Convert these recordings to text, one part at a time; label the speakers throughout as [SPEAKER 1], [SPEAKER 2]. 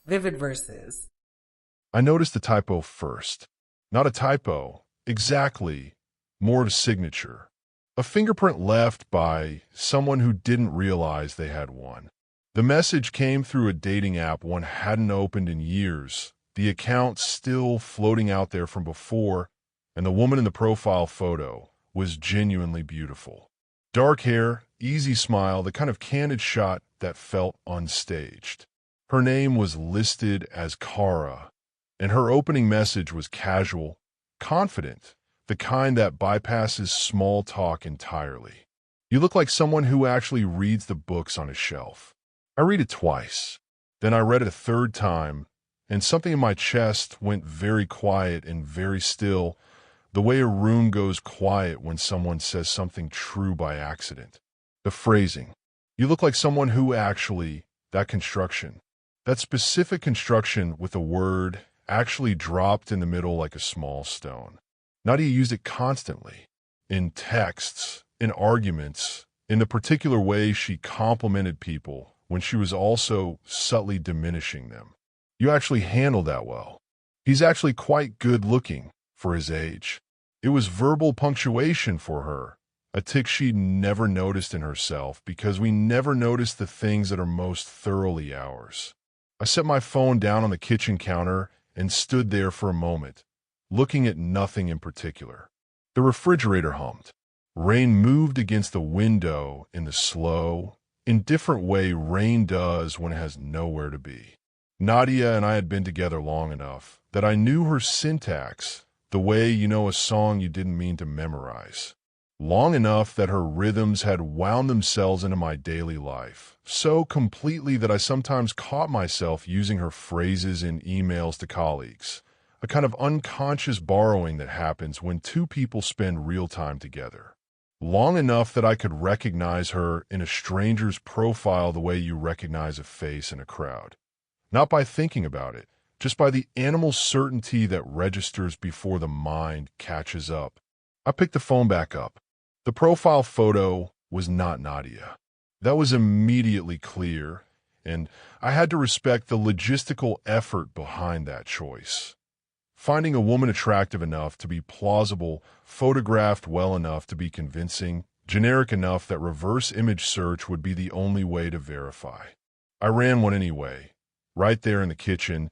[SPEAKER 1] Vivid verses.
[SPEAKER 2] I noticed the typo first. Not a typo, exactly, more of a signature. A fingerprint left by someone who didn't realize they had one. The message came through a dating app one hadn't opened in years, the account still floating out there from before, and the woman in the profile photo was genuinely beautiful. Dark hair, easy smile, the kind of candid shot that felt unstaged. Her name was listed as Kara, and her opening message was casual, confident, the kind that bypasses small talk entirely. You look like someone who actually reads the books on a shelf. I read it twice. Then I read it a third time, and something in my chest went very quiet and very still, the way a room goes quiet when someone says something true by accident. The phrasing. You look like someone who actually, that construction, that specific construction with a word actually dropped in the middle like a small stone. Nadia used it constantly, in texts, in arguments, in the particular way she complimented people when she was also subtly diminishing them. You actually handle that well. He's actually quite good looking for his age. It was verbal punctuation for her, a tick she'd never noticed in herself because we never notice the things that are most thoroughly ours. I set my phone down on the kitchen counter and stood there for a moment, looking at nothing in particular. The refrigerator hummed. Rain moved against the window in the slow, indifferent way rain does when it has nowhere to be. Nadia and I had been together long enough that I knew her syntax, the way you know a song you didn't mean to memorize. Long enough that her rhythms had wound themselves into my daily life, so completely that I sometimes caught myself using her phrases in emails to colleagues, a kind of unconscious borrowing that happens when two people spend real time together. Long enough that I could recognize her in a stranger's profile the way you recognize a face in a crowd. Not by thinking about it, just by the animal certainty that registers before the mind catches up. I picked the phone back up. The profile photo was not Nadia. That was immediately clear, and I had to respect the logistical effort behind that choice. Finding a woman attractive enough to be plausible, photographed well enough to be convincing, generic enough that reverse image search would be the only way to verify. I ran one anyway, right there in the kitchen,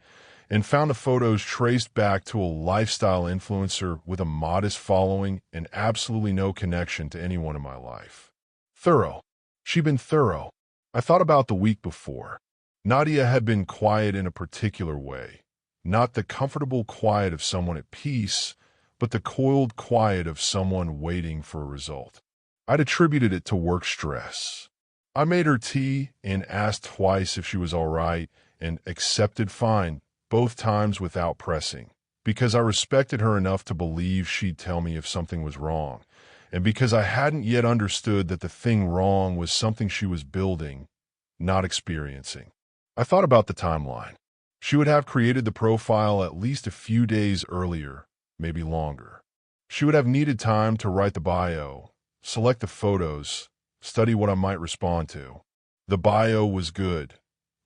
[SPEAKER 2] and found the photos traced back to a lifestyle influencer with a modest following and absolutely no connection to anyone in my life. Thorough. She'd been thorough. I thought about the week before. Nadia had been quiet in a particular way. Not the comfortable quiet of someone at peace, but the coiled quiet of someone waiting for a result. I'd attributed it to work stress. I made her tea and asked twice if she was all right and accepted fine, both times without pressing, because I respected her enough to believe she'd tell me if something was wrong, and because I hadn't yet understood that the thing wrong was something she was building, not experiencing. I thought about the timeline. She would have created the profile at least a few days earlier, maybe longer. She would have needed time to write the bio, select the photos, study what I might respond to. The bio was good.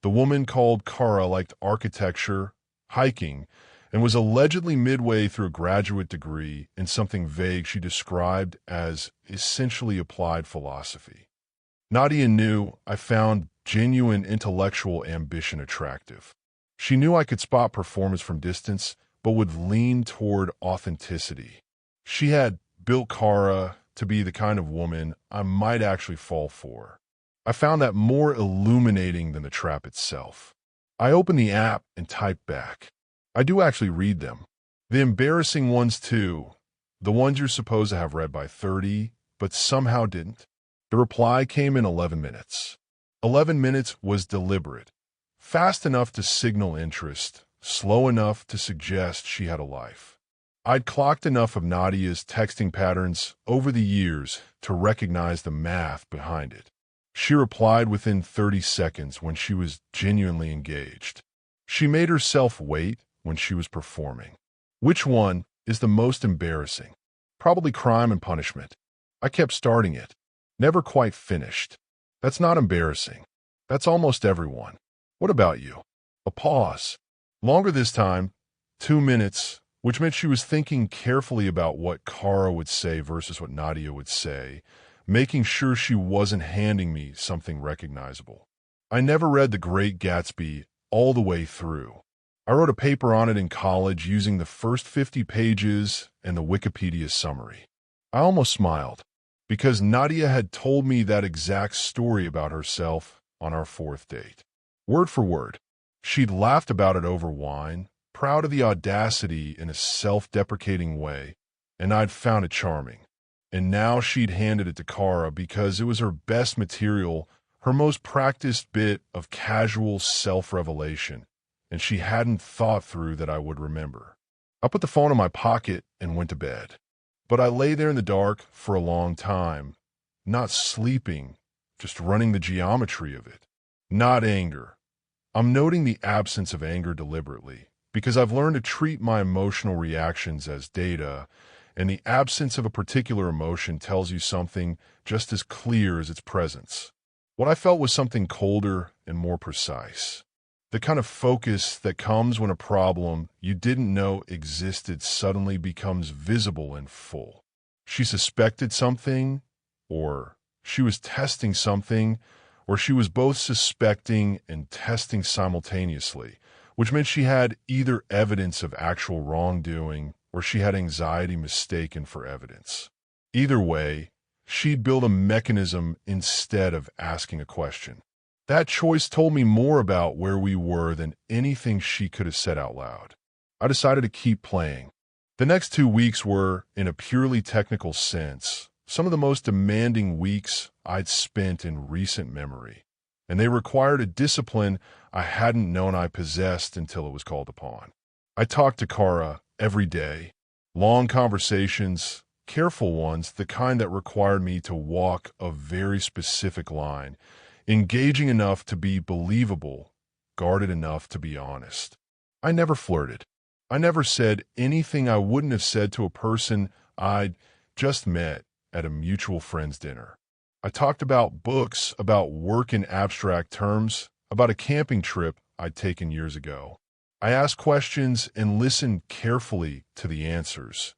[SPEAKER 2] The woman called Kara liked architecture, hiking, and was allegedly midway through a graduate degree in something vague she described as essentially applied philosophy. Nadia knew I found genuine intellectual ambition attractive. She knew I could spot performance from distance, but would lean toward authenticity. She had built Kara to be the kind of woman I might actually fall for. I found that more illuminating than the trap itself. I opened the app and typed back. I do actually read them. The embarrassing ones too. The ones you're supposed to have read by 30, but somehow didn't. The reply came in 11 minutes. 11 minutes was deliberate. Fast enough to signal interest, slow enough to suggest she had a life. I'd clocked enough of Nadia's texting patterns over the years to recognize the math behind it. She replied within 30 seconds when she was genuinely engaged. She made herself wait when she was performing. Which one is the most embarrassing? Probably Crime and Punishment. I kept starting it. Never quite finished. That's not embarrassing. That's almost everyone. What about you? A pause. Longer this time, 2 minutes, which meant she was thinking carefully about what Kara would say versus what Nadia would say, making sure she wasn't handing me something recognizable. I never read The Great Gatsby all the way through. I wrote a paper on it in college using the first 50 pages and the Wikipedia summary. I almost smiled, because Nadia had told me that exact story about herself on our fourth date. Word for word. She'd laughed about it over wine, proud of the audacity in a self-deprecating way, and I'd found it charming. And now she'd handed it to Kara because it was her best material, her most practiced bit of casual self-revelation, and she hadn't thought through that I would remember. I put the phone in my pocket and went to bed. But I lay there in the dark for a long time, not sleeping, just running the geometry of it. Not anger. I'm noting the absence of anger deliberately, because I've learned to treat my emotional reactions as data, and the absence of a particular emotion tells you something just as clear as its presence. What I felt was something colder and more precise. The kind of focus that comes when a problem you didn't know existed suddenly becomes visible and full. She suspected something, or she was testing something, or she was both suspecting and testing simultaneously, which meant she had either evidence of actual wrongdoing or she had anxiety mistaken for evidence. Either way, she'd built a mechanism instead of asking a question. That choice told me more about where we were than anything she could have said out loud. I decided to keep playing. The next 2 weeks were, in a purely technical sense, some of the most demanding weeks I'd spent in recent memory, and they required a discipline I hadn't known I possessed until it was called upon. I talked to Kara every day. Long conversations, careful ones, the kind that required me to walk a very specific line, engaging enough to be believable, guarded enough to be honest. I never flirted. I never said anything I wouldn't have said to a person I'd just met at a mutual friend's dinner. I talked about books, about work in abstract terms, about a camping trip I'd taken years ago. I asked questions and listened carefully to the answers,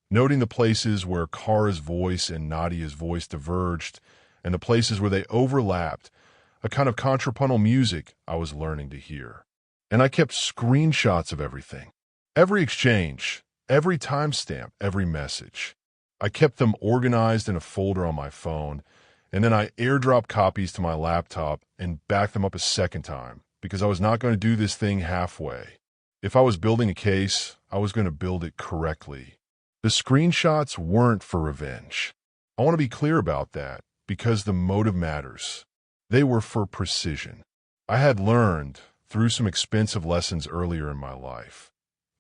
[SPEAKER 2] noting the places where Kara's voice and Nadia's voice diverged and the places where they overlapped, a kind of contrapuntal music I was learning to hear. And I kept screenshots of everything. Every exchange, every timestamp, every message. I kept them organized in a folder on my phone, and then I airdropped copies to my laptop and backed them up a second time, because I was not going to do this thing halfway. If I was building a case, I was going to build it correctly. The screenshots weren't for revenge. I want to be clear about that, because the motive matters. They were for precision. I had learned, through some expensive lessons earlier in my life,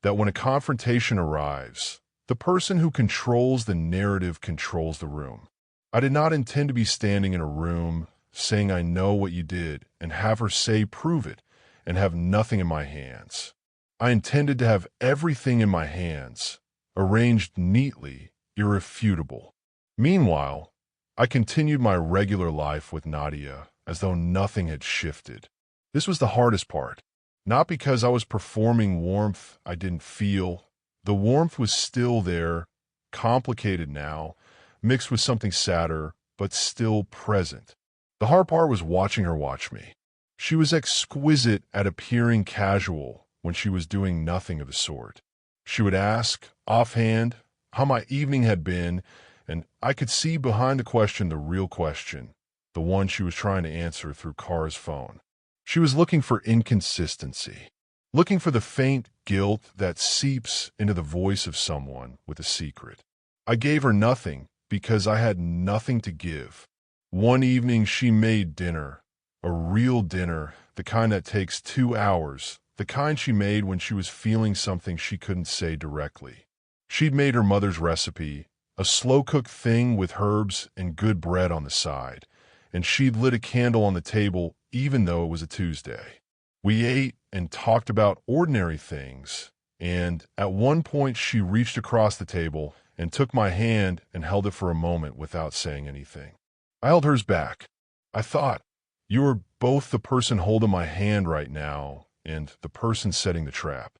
[SPEAKER 2] that when a confrontation arrives, the person who controls the narrative controls the room. I did not intend to be standing in a room, saying I know what you did, and have her say prove it, and have nothing in my hands. I intended to have everything in my hands, arranged neatly, irrefutable. Meanwhile, I continued my regular life with Nadia, as though nothing had shifted. This was the hardest part. Not because I was performing warmth I didn't feel. The warmth was still there, complicated now, mixed with something sadder, but still present. The hard part was watching her watch me. She was exquisite at appearing casual when she was doing nothing of the sort. She would ask, offhand, how my evening had been, and I could see behind the question the real question, the one she was trying to answer through Kara's phone. She was looking for inconsistency, looking for the faint guilt that seeps into the voice of someone with a secret. I gave her nothing because I had nothing to give. One evening she made dinner, a real dinner, the kind that takes 2 hours, the kind she made when she was feeling something she couldn't say directly. She'd made her mother's recipe, a slow-cooked thing with herbs and good bread on the side, and she'd lit a candle on the table even though it was a Tuesday. We ate and talked about ordinary things, and at one point she reached across the table and took my hand and held it for a moment without saying anything. I held hers back. I thought, you are both the person holding my hand right now, and the person setting the trap.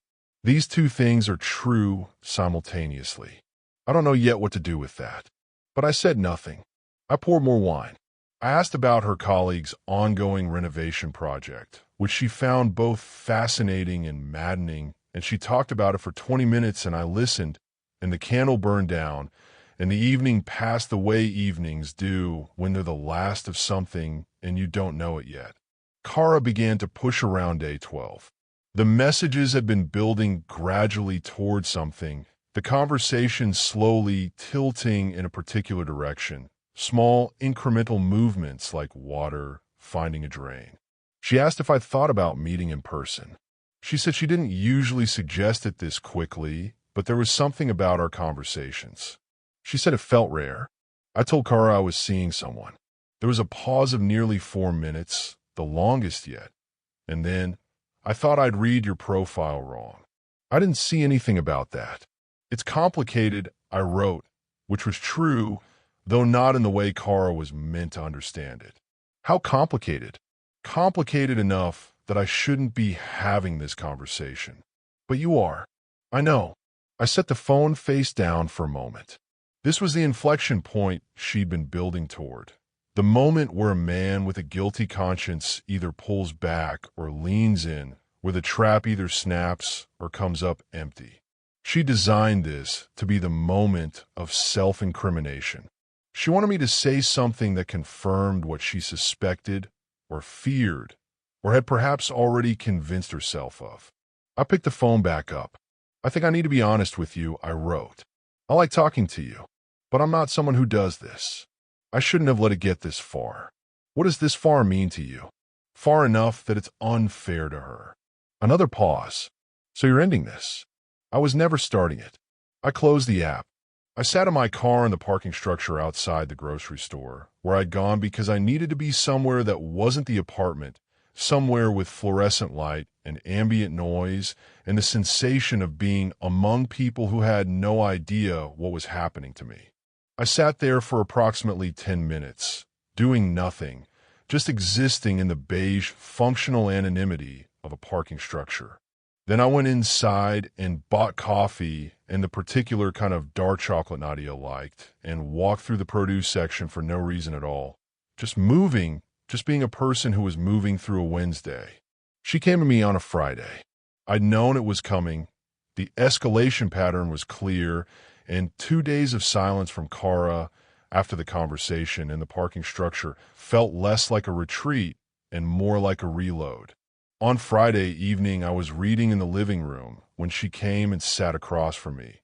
[SPEAKER 2] These two things are true simultaneously. I don't know yet what to do with that. But I said nothing. I poured more wine. I asked about her colleague's ongoing renovation project, which she found both fascinating and maddening, and she talked about it for 20 minutes and I listened, and the candle burned down, and the evening passed the way evenings do when they're the last of something and you don't know it yet. Kara began to push around day 12. The messages had been building gradually toward something, the conversation slowly tilting in a particular direction, small incremental movements like water finding a drain. She asked if I'd thought about meeting in person. She said she didn't usually suggest it this quickly, but there was something about our conversations. She said it felt rare. I told Kara I was seeing someone. There was a pause of nearly 4 minutes, the longest yet, and then, I thought I'd read your profile wrong. I didn't see anything about that. It's complicated, I wrote, which was true, though not in the way Kara was meant to understand it. How complicated? Complicated enough that I shouldn't be having this conversation. But you are. I know. I set the phone face down for a moment. This was the inflection point she'd been building toward. The moment where a man with a guilty conscience either pulls back or leans in, where the trap either snaps or comes up empty. She designed this to be the moment of self-incrimination. She wanted me to say something that confirmed what she suspected or feared or had perhaps already convinced herself of. I picked the phone back up. I think I need to be honest with you, I wrote. I like talking to you, but I'm not someone who does this. I shouldn't have let it get this far. What does this far mean to you? Far enough that it's unfair to her. Another pause. So you're ending this? I was never starting it. I closed the app. I sat in my car in the parking structure outside the grocery store, where I'd gone because I needed to be somewhere that wasn't the apartment, somewhere with fluorescent light and ambient noise and the sensation of being among people who had no idea what was happening to me. I sat there for approximately 10 minutes, doing nothing, just existing in the beige, functional anonymity of a parking structure. Then I went inside and bought coffee and the particular kind of dark chocolate Nadia liked and walked through the produce section for no reason at all. Just moving, just being a person who was moving through a Wednesday. She came to me on a Friday. I'd known it was coming. The escalation pattern was clear, and 2 days of silence from Kara after the conversation in the parking structure felt less like a retreat and more like a reload. On Friday evening, I was reading in the living room when she came and sat across from me,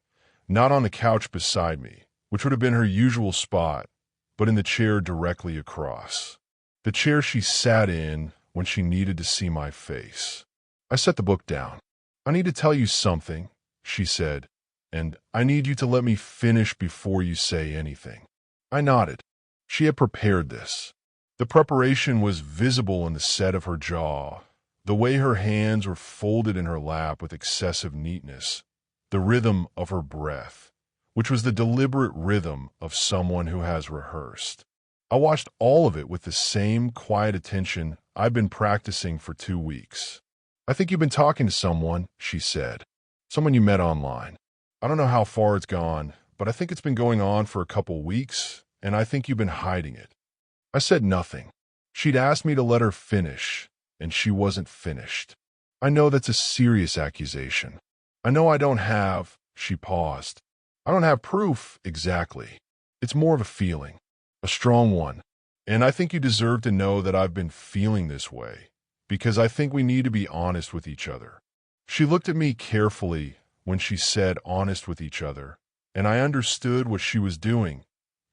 [SPEAKER 2] not on the couch beside me, which would have been her usual spot, but in the chair directly across. The chair she sat in when she needed to see my face. I set the book down. I need to tell you something, she said, and I need you to let me finish before you say anything. I nodded. She had prepared this. The preparation was visible in the set of her jaw, the way her hands were folded in her lap with excessive neatness, the rhythm of her breath, which was the deliberate rhythm of someone who has rehearsed. I watched all of it with the same quiet attention I'd been practicing for 2 weeks. I think you've been talking to someone, she said. Someone you met online. I don't know how far it's gone, but I think it's been going on for a couple weeks, and I think you've been hiding it. I said nothing. She'd asked me to let her finish, and she wasn't finished. I know that's a serious accusation. I know I don't have, she paused. I don't have proof, exactly. It's more of a feeling, a strong one. And I think you deserve to know that I've been feeling this way, because I think we need to be honest with each other. She looked at me carefully when she said honest with each other, and I understood what she was doing.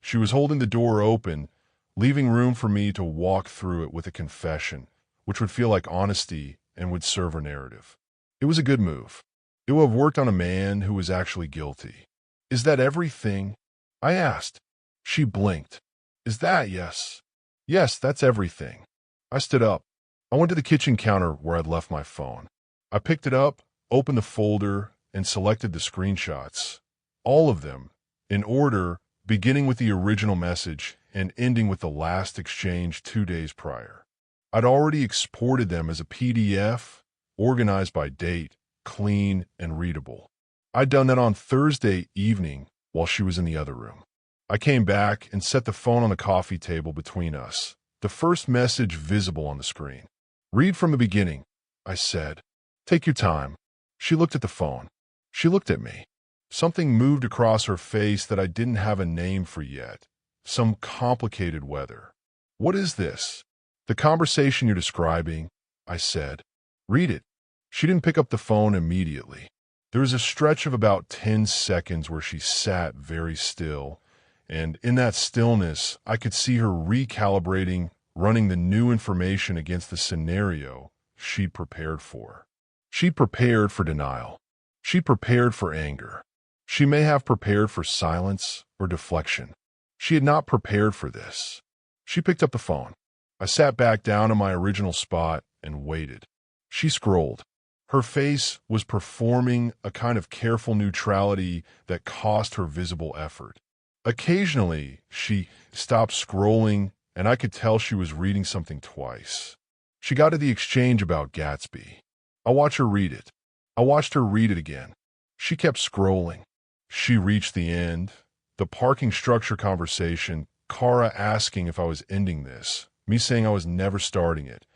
[SPEAKER 2] She was holding the door open, leaving room for me to walk through it with a confession, which would feel like honesty and would serve her narrative. It was a good move. It would have worked on a man who was actually guilty. Is that everything? I asked. She blinked. Is that yes? Yes, that's everything. I stood up. I went to the kitchen counter where I'd left my phone. I picked it up, opened the folder, and selected the screenshots. All of them, in order, beginning with the original message and ending with the last exchange 2 days prior. I'd already exported them as a PDF, organized by date, clean and readable. I'd done that on Thursday evening while she was in the other room. I came back and set the phone on the coffee table between us, the first message visible on the screen. "Read from the beginning," I said. "Take your time." She looked at the phone. She looked at me. Something moved across her face that I didn't have a name for yet. Some complicated weather. "What is this?" "The conversation you're describing," I said. "Read it." She didn't pick up the phone immediately. There was a stretch of about 10 seconds where she sat very still, and in that stillness, I could see her recalibrating, running the new information against the scenario she'd prepared for. She'd prepared for denial. She'd prepared for anger. She may have prepared for silence or deflection. She had not prepared for this. She picked up the phone. I sat back down in my original spot and waited. She scrolled. Her face was performing a kind of careful neutrality that cost her visible effort. Occasionally, she stopped scrolling, and I could tell she was reading something twice. She got to the exchange about Gatsby. I watched her read it. I watched her read it again. She kept scrolling. She reached the end. The parking structure conversation, Kara asking if I was ending this, me saying I was never starting it.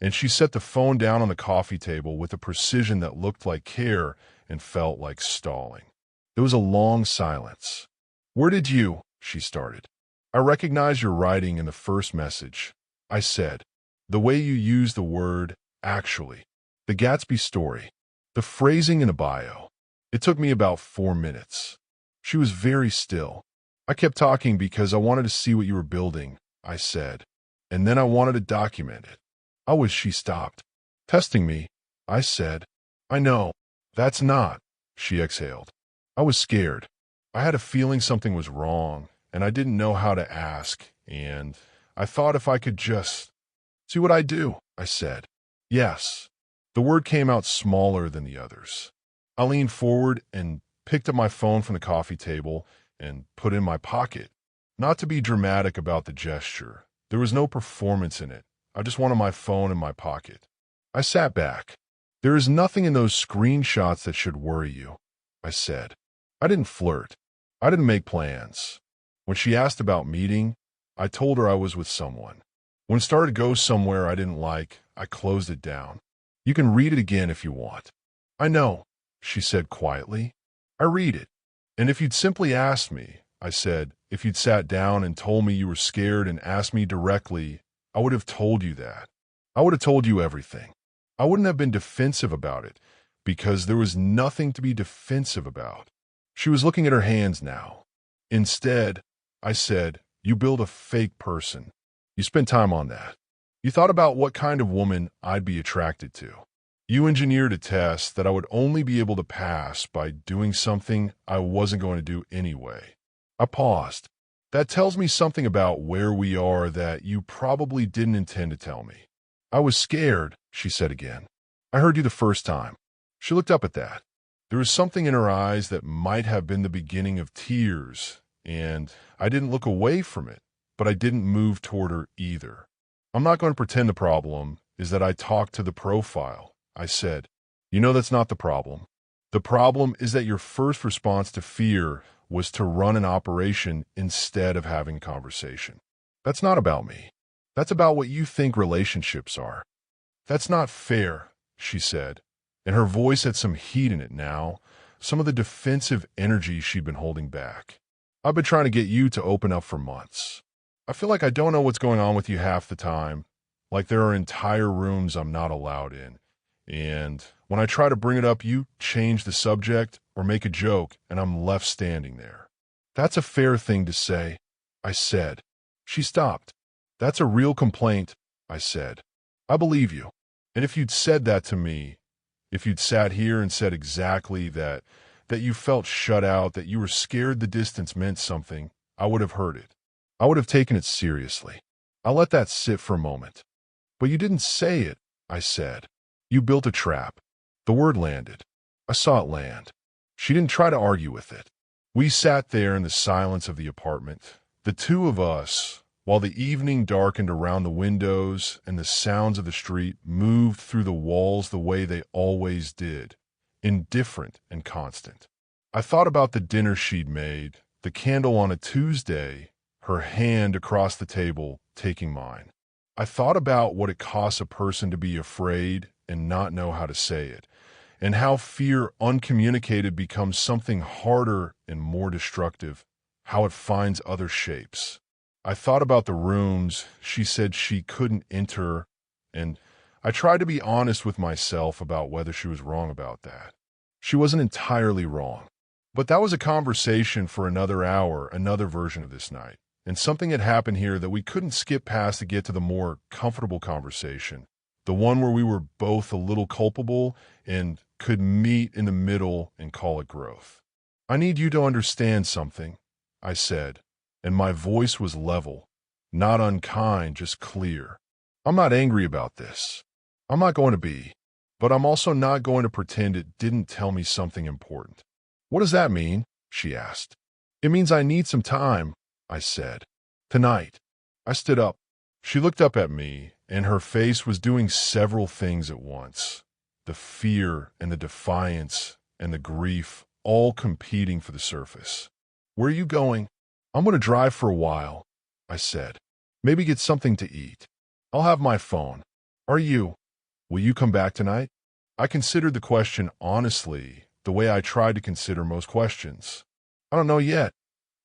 [SPEAKER 2] And she set the phone down on the coffee table with a precision that looked like care and felt like stalling. There was a long silence. "Where did you?" she started. "I recognize your writing in the first message," I said. "The way you use the word, actually. The Gatsby story. The phrasing in a bio. It took me about 4 minutes." She was very still. "I kept talking because I wanted to see what you were building," I said. "And then I wanted to document it." She stopped. "Testing me," I said. "I know. That's not," she exhaled. I was scared. I had a feeling something was wrong, and I didn't know how to ask, and I thought if I could just see what I do, I said. "Yes." The word came out smaller than the others. I leaned forward and picked up my phone from the coffee table and put it in my pocket. Not to be dramatic about the gesture. There was no performance in it. I just wanted my phone in my pocket. I sat back. "There is nothing in those screenshots that should worry you," I said. I didn't flirt. I didn't make plans. When she asked about meeting, I told her I was with someone. When it started to go somewhere I didn't like, I closed it down. "You can read it again if you want." "I know," she said quietly. "I read it. And if you'd simply asked me," I said, "if you'd sat down and told me you were scared and asked me directly, I would have told you that. I would have told you everything. I wouldn't have been defensive about it, because there was nothing to be defensive about." She was looking at her hands now. "Instead," I said, "you build a fake person. You spent time on that. You thought about what kind of woman I'd be attracted to. You engineered a test that I would only be able to pass by doing something I wasn't going to do anyway." I paused. "That tells me something about where we are that you probably didn't intend to tell me." "I was scared," she said again. "I heard you the first time." She looked up at that. There was something in her eyes that might have been the beginning of tears, and I didn't look away from it, but I didn't move toward her either. "I'm not going to pretend the problem is that I talked to the profile," I said. "You know that's not the problem. The problem is that your first response to fear was to run an operation instead of having a conversation. That's not about me. That's about what you think relationships are." "That's not fair," she said, and her voice had some heat in it now, some of the defensive energy she'd been holding back. "I've been trying to get you to open up for months. I feel like I don't know what's going on with you half the time, like there are entire rooms I'm not allowed in. And when I try to bring it up, you change the subject or make a joke, and I'm left standing there." "That's a fair thing to say," I said. She stopped. "That's a real complaint," I said. "I believe you. And if you'd said that to me, if you'd sat here and said exactly that you felt shut out, that you were scared the distance meant something, I would have heard it. I would have taken it seriously. I let that sit for a moment." "But you didn't say it," I said. "You built a trap." The word landed. I saw it land. She didn't try to argue with it. We sat there in the silence of the apartment, the two of us, while the evening darkened around the windows and the sounds of the street moved through the walls the way they always did, indifferent and constant. I thought about the dinner she'd made, the candle on a Tuesday, her hand across the table taking mine. I thought about what it costs a person to be afraid and not know how to say it, and how fear uncommunicated becomes something harder and more destructive, how it finds other shapes. I thought about the rooms she said she couldn't enter, and I tried to be honest with myself about whether she was wrong about that. She wasn't entirely wrong. But that was a conversation for another hour, another version of this night. And something had happened here that we couldn't skip past to get to the more comfortable conversation, the one where we were both a little culpable and could meet in the middle and call it growth. "I need you to understand something," I said, and my voice was level, not unkind, just clear. "I'm not angry about this. I'm not going to be, but I'm also not going to pretend it didn't tell me something important." "What does that mean?" she asked. "It means I need some time," I said. "Tonight." I stood up. She looked up at me, and her face was doing several things at once. The fear and the defiance and the grief all competing for the surface. "Where are you going?" "I'm going to drive for a while," I said. "Maybe get something to eat. I'll have my phone. Are you? Will you come back tonight?" I considered the question honestly, the way I tried to consider most questions. "I don't know yet,"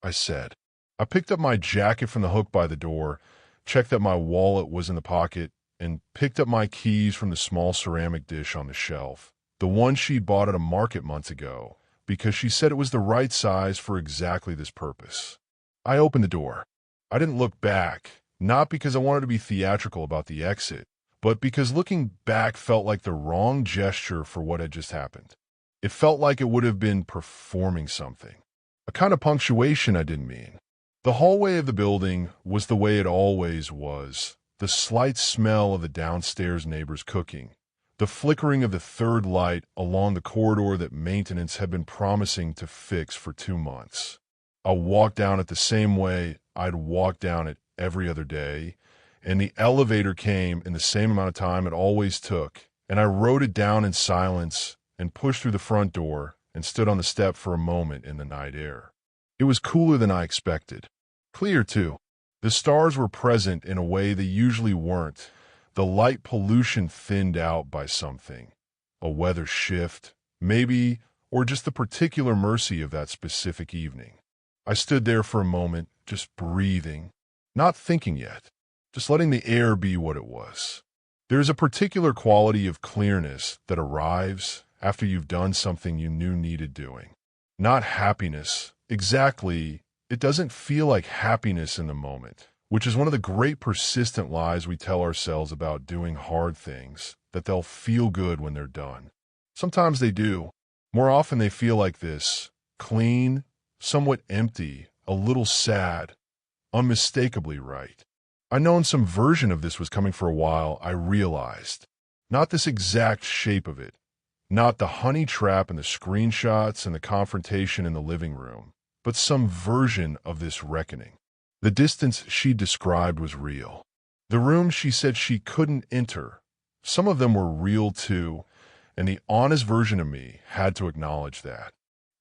[SPEAKER 2] I said. I picked up my jacket from the hook by the door, checked that my wallet was in the pocket, and picked up my keys from the small ceramic dish on the shelf, the one she'd bought at a market months ago, because she said it was the right size for exactly this purpose. I opened the door. I didn't look back, not because I wanted to be theatrical about the exit, but because looking back felt like the wrong gesture for what had just happened. It felt like it would have been performing something. A kind of punctuation I didn't mean. The hallway of the building was the way it always was, the slight smell of the downstairs neighbors cooking, the flickering of the third light along the corridor that maintenance had been promising to fix for 2 months. I walked down it the same way I'd walked down it every other day, and the elevator came in the same amount of time it always took, and I rode it down in silence and pushed through the front door and stood on the step for a moment in the night air. It was cooler than I expected. Clear, too. The stars were present in a way they usually weren't, the light pollution thinned out by something. A weather shift, maybe, or just the particular mercy of that specific evening. I stood there for a moment, just breathing, not thinking yet, just letting the air be what it was. There's a particular quality of clearness that arrives after you've done something you knew needed doing. Not happiness, exactly. It doesn't feel like happiness in the moment, which is one of the great persistent lies we tell ourselves about doing hard things, that they'll feel good when they're done. Sometimes they do. More often they feel like this, clean, somewhat empty, a little sad, unmistakably right. I'd known some version of this was coming for a while, I realized. Not this exact shape of it, not the honey trap and the screenshots and the confrontation in the living room, but some version of this reckoning. The distance she described was real. The rooms she said she couldn't enter, some of them were real too, and the honest version of me had to acknowledge that.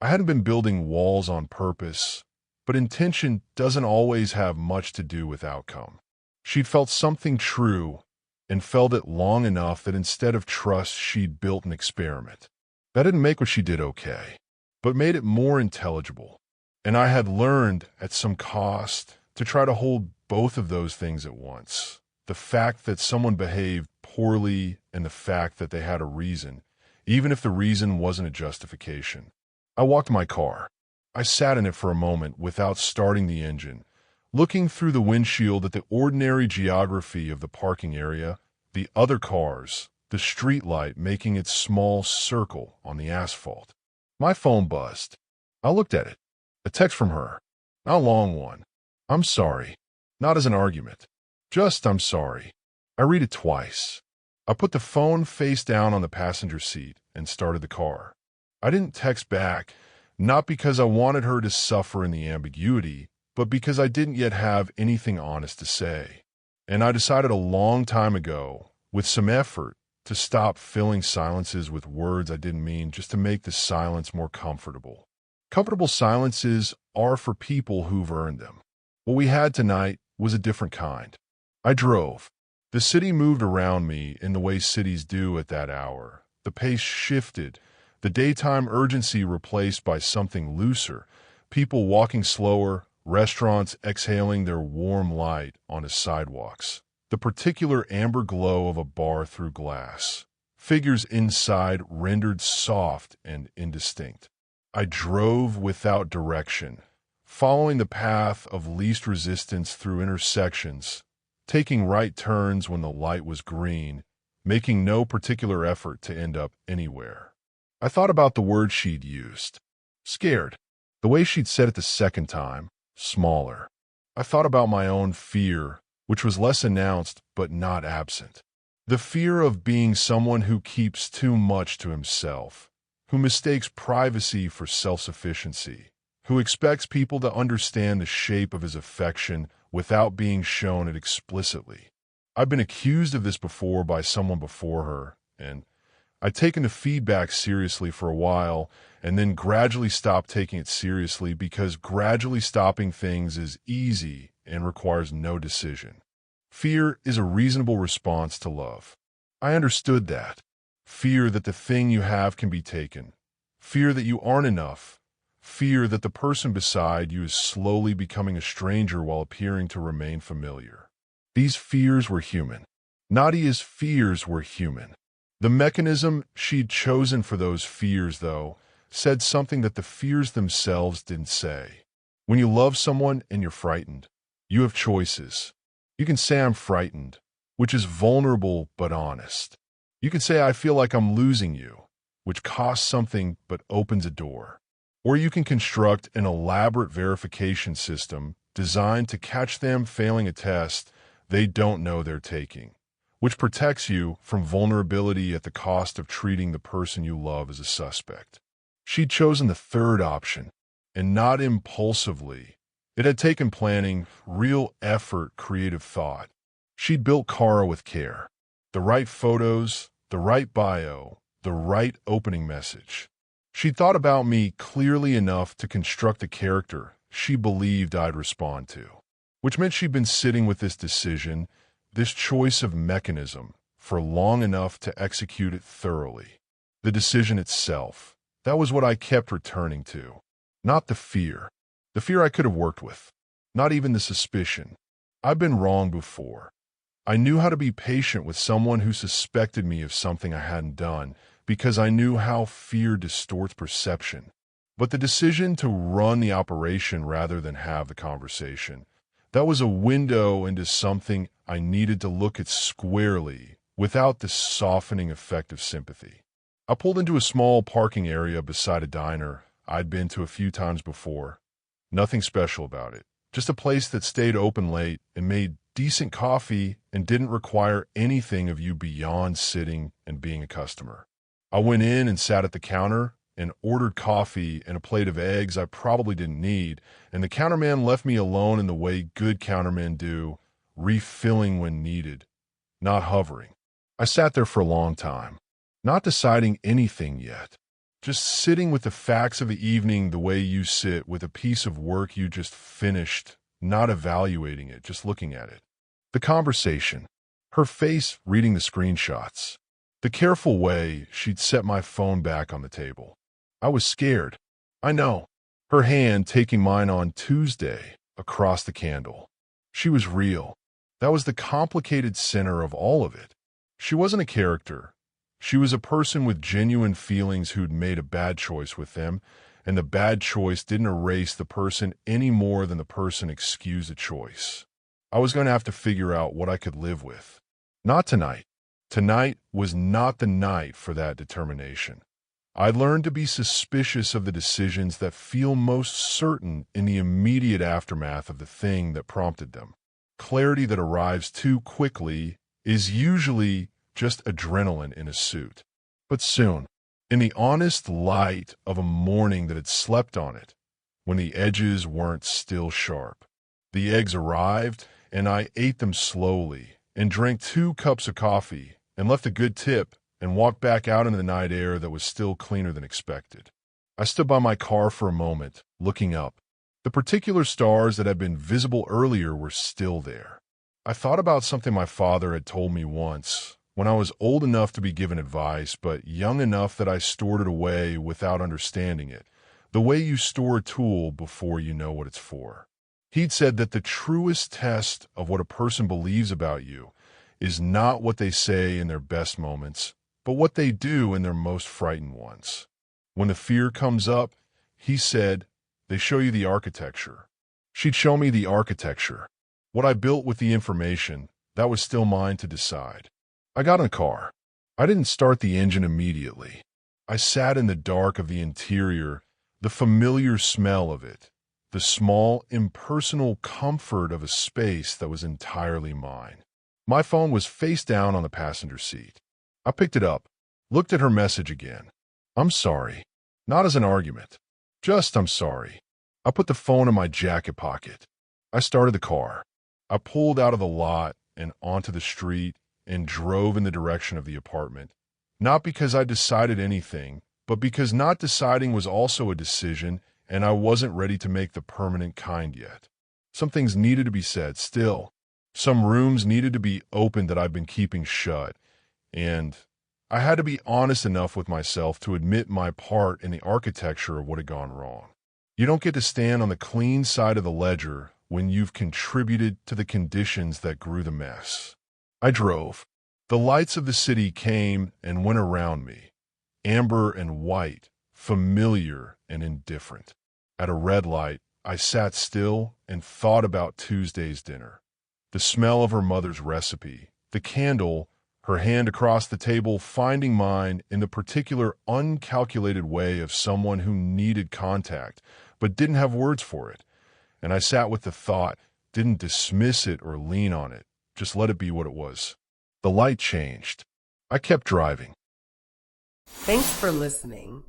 [SPEAKER 2] I hadn't been building walls on purpose, but intention doesn't always have much to do with outcome. She'd felt something true and felt it long enough that instead of trust, she'd built an experiment. That didn't make what she did okay, but made it more intelligible. And I had learned at some cost to try to hold both of those things at once. The fact that someone behaved poorly and the fact that they had a reason, even if the reason wasn't a justification. I walked my car. I sat in it for a moment without starting the engine, looking through the windshield at the ordinary geography of the parking area, the other cars, the streetlight making its small circle on the asphalt. My phone buzzed. I looked at it. A text from her. Not a long one. "I'm sorry." Not as an argument. Just, "I'm sorry." I read it twice. I put the phone face down on the passenger seat and started the car. I didn't text back, not because I wanted her to suffer in the ambiguity, but because I didn't yet have anything honest to say. And I decided a long time ago, with some effort, to stop filling silences with words I didn't mean just to make the silence more comfortable. Comfortable silences are for people who've earned them. What we had tonight was a different kind. I drove. The city moved around me in the way cities do at that hour. The pace shifted, the daytime urgency replaced by something looser, people walking slower, restaurants exhaling their warm light onto sidewalks, the particular amber glow of a bar through glass, figures inside rendered soft and indistinct. I drove without direction, following the path of least resistance through intersections, taking right turns when the light was green, making no particular effort to end up anywhere. I thought about the word she'd used. Scared. The way she'd said it the second time. Smaller. I thought about my own fear, which was less announced but not absent. The fear of being someone who keeps too much to himself, who mistakes privacy for self-sufficiency, who expects people to understand the shape of his affection without being shown it explicitly. I've been accused of this before by someone before her, and I'd taken the feedback seriously for a while and then gradually stopped taking it seriously because gradually stopping things is easy and requires no decision. Fear is a reasonable response to love. I understood that. Fear that the thing you have can be taken. Fear that you aren't enough. Fear that the person beside you is slowly becoming a stranger while appearing to remain familiar. These fears were human. Nadia's fears were human. The mechanism she'd chosen for those fears, though, said something that the fears themselves didn't say. When you love someone and you're frightened, you have choices. You can say I'm frightened, which is vulnerable but honest. You can say I feel like I'm losing you, which costs something but opens a door. Or you can construct an elaborate verification system designed to catch them failing a test they don't know they're taking, which protects you from vulnerability at the cost of treating the person you love as a suspect. She'd chosen the third option, and not impulsively. It had taken planning, real effort, creative thought. She'd built Kara with care. The right photos, the right bio, the right opening message. She'd thought about me clearly enough to construct a character she believed I'd respond to, which meant she'd been sitting with this decision, this choice of mechanism, for long enough to execute it thoroughly. The decision itself, that was what I kept returning to. Not the fear. The fear I could have worked with. Not even the suspicion. I've been wrong before. I knew how to be patient with someone who suspected me of something I hadn't done because I knew how fear distorts perception. But the decision to run the operation rather than have the conversation, that was a window into something I needed to look at squarely without the softening effect of sympathy. I pulled into a small parking area beside a diner I'd been to a few times before. Nothing special about it. Just a place that stayed open late and made decent coffee and didn't require anything of you beyond sitting and being a customer. I went in and sat at the counter and ordered coffee and a plate of eggs I probably didn't need, and the counterman left me alone in the way good countermen do, refilling when needed, not hovering. I sat there for a long time, not deciding anything yet, just sitting with the facts of the evening the way you sit with a piece of work you just finished, not evaluating it, just looking at it. The conversation, her face reading the screenshots, the careful way she'd set my phone back on the table. I was scared. I know. Her hand taking mine on Tuesday across the candle. She was real. That was the complicated center of all of it. She wasn't a character. She was a person with genuine feelings who'd made a bad choice with them, and the bad choice didn't erase the person any more than the person excused the choice. I was going to have to figure out what I could live with. Not tonight. Tonight was not the night for that determination. I learned to be suspicious of the decisions that feel most certain in the immediate aftermath of the thing that prompted them. Clarity that arrives too quickly is usually just adrenaline in a suit. But soon, in the honest light of a morning that had slept on it, when the edges weren't still sharp. The eggs arrived, and I ate them slowly and drank 2 cups of coffee and left a good tip and walked back out into the night air that was still cleaner than expected. I stood by my car for a moment, looking up. The particular stars that had been visible earlier were still there. I thought about something my father had told me once, when I was old enough to be given advice, but young enough that I stored it away without understanding it, the way you store a tool before you know what it's for. He'd said that the truest test of what a person believes about you is not what they say in their best moments, but what they do in their most frightened ones. When the fear comes up, he said, they show you the architecture. She'd show me the architecture. What I built with the information, that was still mine to decide. I got in the car. I didn't start the engine immediately. I sat in the dark of the interior, the familiar smell of it, the small, impersonal comfort of a space that was entirely mine. My phone was face down on the passenger seat. I picked it up, looked at her message again. I'm sorry. Not as an argument. Just, I'm sorry. I put the phone in my jacket pocket. I started the car. I pulled out of the lot and onto the street and drove in the direction of the apartment. Not because I decided anything, but because not deciding was also a decision, and I wasn't ready to make the permanent kind yet. Some things needed to be said still. Some rooms needed to be opened that I've been keeping shut, and I had to be honest enough with myself to admit my part in the architecture of what had gone wrong. You don't get to stand on the clean side of the ledger when you've contributed to the conditions that grew the mess. I drove. The lights of the city came and went around me, amber and white, familiar and indifferent. At a red light, I sat still and thought about Tuesday's dinner. The smell of her mother's recipe, the candle, her hand across the table finding mine in the particular uncalculated way of someone who needed contact but didn't have words for it. And I sat with the thought, didn't dismiss it or lean on it, just let it be what it was. The light changed. I kept driving.
[SPEAKER 1] Thanks for listening.